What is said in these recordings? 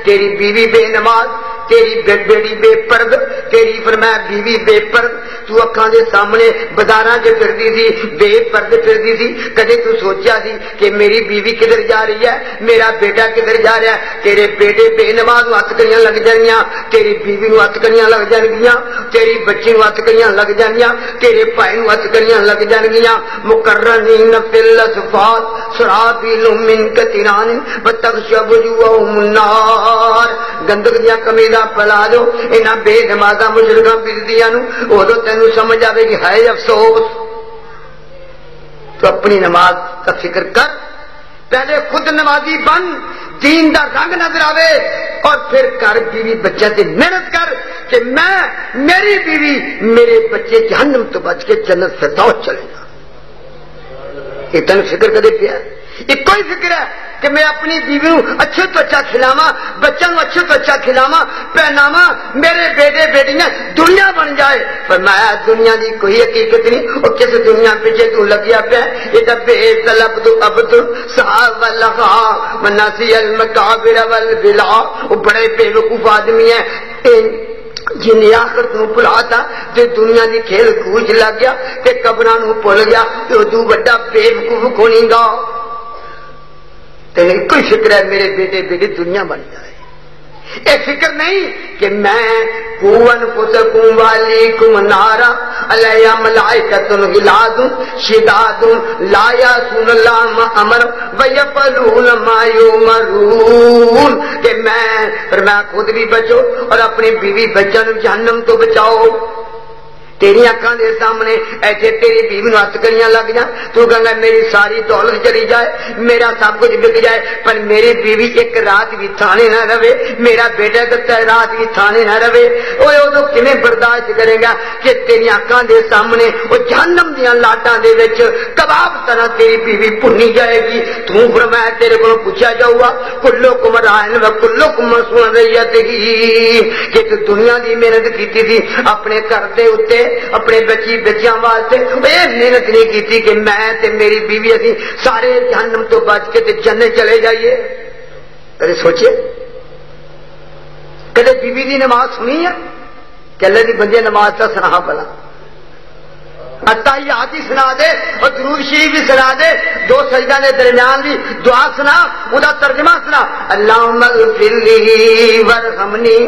تیری بیوی بے نماز، تیری بیٹی بے پرد، تیری فرمایا بیوی بے پرد، تو اکھاں دے سامنے بازاراں چ پھردی سی بے پرد پھردی سی، کدے تو سوچیا سی کہ میری بیوی کدھر جا رہی ہے، میرا بیٹا کدھر جا رہا ہے؟ تیرے بیٹے بے نماز نوں ہتھ کڑیاں لگ جانیاں، تیری بیوی نوں ہتھ کڑیاں لگ جانگیاں، تیری بچی نوں ہتھ کڑیاں لگ جانیاں، تیرے بھائی نوں ہتھ کڑیاں لگ جانگیاں۔ مقرنین فی الاصفاد سرابیل من قطران وتغشى وجوههم النار۔ گندگ دیاں قمیضاں پلا دو انہاں بے نمازاں مشرکاں بزدیاں نوں، اودوں تینوں سمجھ آوے گی ہائے افسوس۔ تو اپنی نماز کا فکر کر، پہلے خود نمازی بن، دین دا رنگ نظر آوے، اور پھر کر بیوی بچے سے محنت کر کہ میں میری بیوی میرے بچے جہنم تو بچ کے جنت فردوس چلے گا۔ یہ تین فکر کدے پیا؟ ایک کوئی فکر ہے کہ میں اپنی بیوی نوں اچھے تو اچھا کھلاواں، بچوں کو اچھے تو اچھا کھلاواں پہناواں، میرے بیٹے بیٹیاں دنیا بن جائے۔ فرمایا دنیا دی کوئی حقیقت نہیں، وہ کس دنیا پیچھے تو لگیا پیا؟ یہ تو بے طلب تو عبد صاحب واللغا مناسی المقابر والبلا۔ وہ بڑے بے وقوف آدمی ہیں جن نے آخرت نو بھلاتا تے دنیا دی کھیل کود لگ گیا تے قبراں نو بھول گیا، تے ادو بڑا بے وقوف کونی گا۔ تیرے کوئی فکر ہے میرے بیٹے بیٹی دنیا بن جائے، ایک فکر نہیں کہ میں کون پسکوں والیکم نارا علیہ ملائکۃ غلاظ شداد لا یعصون اللہ ما امر ویفعلون ما یؤمرون، کہ میں خود بھی بچو اور اپنی بیوی بچوں کو جہنم تو بچاؤ۔ تیری اکھاں دے سامنے ایسے تیری بیوی نوں ہتھ کڑیاں لگ جان، تو کہنا میری ساری دولت چلی جائے، میرا سب کچھ بک جائے، پر میری بیوی ایک رات بھی تھانے نہ رہے، میرا بیٹا کتا رات بھی تھانے نہ رہے، اوے ادو کیویں برداشت کرے گا کہ تیری اکھاں دے سامنے وہ جہنم دیاں لاٹاں دے وچ کباب طرح تیری بیوی بھنی جائے گی۔ تو فرمایا تیرے کو پوچھا جاؤ گا کلکم رائن و کلکم مسئول عن رعیتہ، کہ تو دنیا دی محنت کیتی تھی اپنے گھر دے اوتے اپنے بچی بچیاں واسطے، یہ محنت نہیں کی کہ میں تے میری بیوی اسی سارے جہنم تو بچ کے تے جنت چلے جائیے۔ کدے سوچے کدے بیوی دی نماز سنی ہے کہ اللہ دی بندے نماز کا سنا بلا اتحیات ہی سنا دے اور درود شریف بھی سنا دے، دو سجدہ دے درمیان دی دعا سنا، ادا ترجمہ سنا، اللہم اغفر لی ورحمنی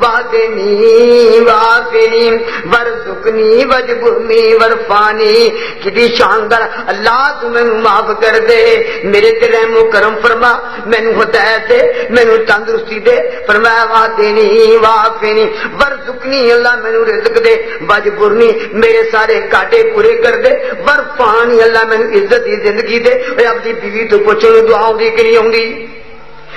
واہدنی وعافنی وارزقنی واجبرنی وارفعنی۔ کتنی شاندار، اللہ تو مینوں معاف کر دے، میرے تے رحم و کرم فرما، مینوں ہدایت دے، مینوں تندرستی دے، فرمایا واہدنی وعافنی وارزقنی، اللہ مینوں رزق دے، واجبرنی میرے سارے کاٹے پورے کر دے، ورفعنی اللہ میں عزت دی زندگی دے۔ اے اپنی بیوی تو پوچھو دعا ہوندی کہ نہیں ہوندی؟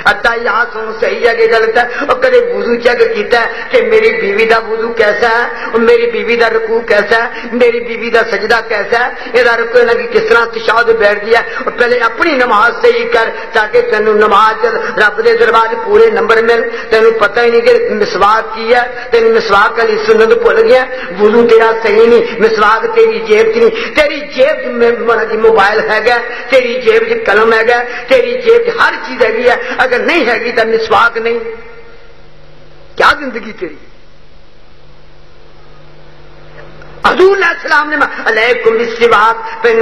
اتحیات صحیح ہے کہ غلط ہے؟ اور کدے وضو چیک کیتا ہے کہ میری بیوی دا وضو کیسا ہے، اور میری بیوی دا رکوع کیسا ہے، میری بیوی دا سجدہ کیسا ہے، یہ رکوع نہ کس طرح تشہد بیٹھ گیا؟ اور پہلے اپنی نماز صحیح کر تاکہ تینوں نماز رب دے دربار پورے نمبر مل۔ تینوں پتہ ہی نہیں کہ مسواک کی ہے، تینوں مسواک والی سنت بھول گیا، وضو تیرا صحیح نہیں، مسواک تیری جیب چ نہیں، تیری جیب میں موبائل ہے گا، تیری جیب چ قلم ہے گا، تیری جیب چ ہر چیز ہے گی ہے، اگر نہیں ہے گی تو مسواک نہیں، کیا زندگی تیری؟ حضور علیہ السلام نے علیکم بالسواک فإن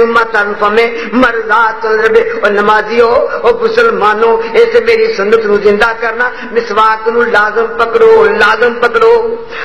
فم مرضات الرب، اور نمازیو اور مسلمانوں ایسے میری سنت نو زندہ کرنا، مسواک نو لازم پکڑو، لازم پکڑو۔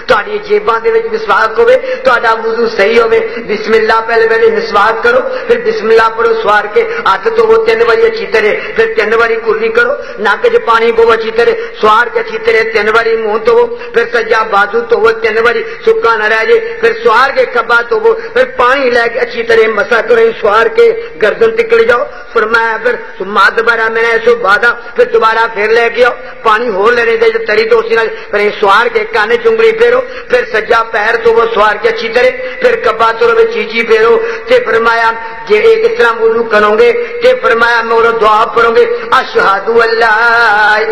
تہاڈی جیباں دے وچ مسواک ہوے، تہاڈا وضو صحیح ہوے، بسم اللہ پہلے پہلے مسواک کرو، پھر بسم اللہ پڑھو، سوار کے ہاتھ دھوو 3 باری اچھی طرح، پھر 3 باری کلی کرو، نک وچ پانی پو اچھی طرح، سوار کے اچھی طرح 3 باری منہ دھوو، پھر سجا بازو دھوو 3 باری سکا نہ رہ جائے، پھر سوار کے کھبا تو وہ پھر پانی لے کے اچھی طرح مسا کرو، سوار کے گردن تک لے جاؤ۔ فرمایا پھر سما دوبارہ میں نے ایسو بادا، پھر دوبارہ پھر لے کے آؤ، پانی ہو لینے دے تری تو اسی پھر سوار کے کانے چنگلی پھیرو، پھر سجا پیر تو وہ سوار کے اچھی طرح، پھر کبا تو چیچی پھیرو۔ تے فرمایا جی ایک طرح وضو کرو گے تے فرمایا میں دعا پڑھو گے، اشہد اللہ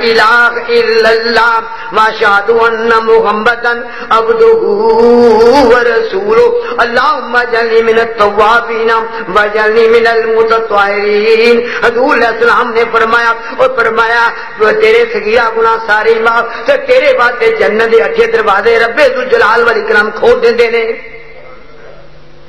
الہ الا اللہ واشہد ان محمدا عبدہ ورسولہ۔ اللہم اجعلنی من التوابین واجعلنی من المتطہرین. حضور علیہ السلام نے فرمایا اور فرمایا تیرے صغیرہ گناہ سارے معاف تے تیرے واسطے جنت دے اٹھے دروازے رب ذوالجلال والاکرام کھول دیندے نے.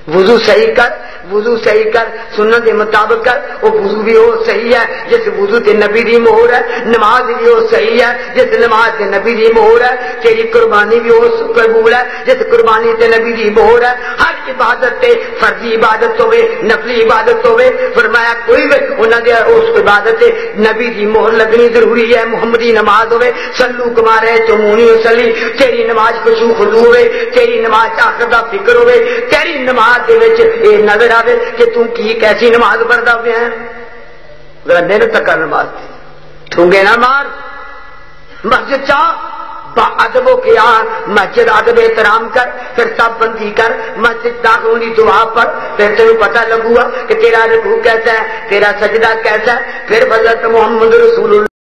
وضو صحیح کر, وضو صحیح کر, سنت کے مطابق کر. وہ وضو بھی وہ صحیح ہے جس وضو تے نبی دی مہر ہے, نماز بھی وہ صحیح ہے جس نماز تے نبی دی مہر ہے, تیری قربانی بھی وہ قبول ہے جس قربانی تے نبی دی مہر ہے. ہر عبادت تے فرضی عبادت ہوے نفلی عبادت ہوے فرمایا کوئی بھی انہاں دے اس عبادت تے نبی دی مہر لگنی ضروری ہے. محمدی نماز ہوے صلو کما رأیتمونی اصلی, تیری نماز خشوع خضوع ہوے, تیری نماز آخرت دا فکر ہوے, تیری نماز دے وچ اے نظر آوے کہ تم کی کیسی نماز پڑھدا پیا ہے. ذرا محنت کر نماز دی, ٹھونگے نہ مار. مسجد چا با ادب و قیام, مسجد ادب احترام کر, پھر سب بندی کر, مسجد داخل ہونے دعا پڑھ, پھر تمہیں پتہ لگوا کہ تیرا رکوع کیسا ہے, تیرا سجدہ کیسا ہے. پھر حضرت محمد رسول اللہ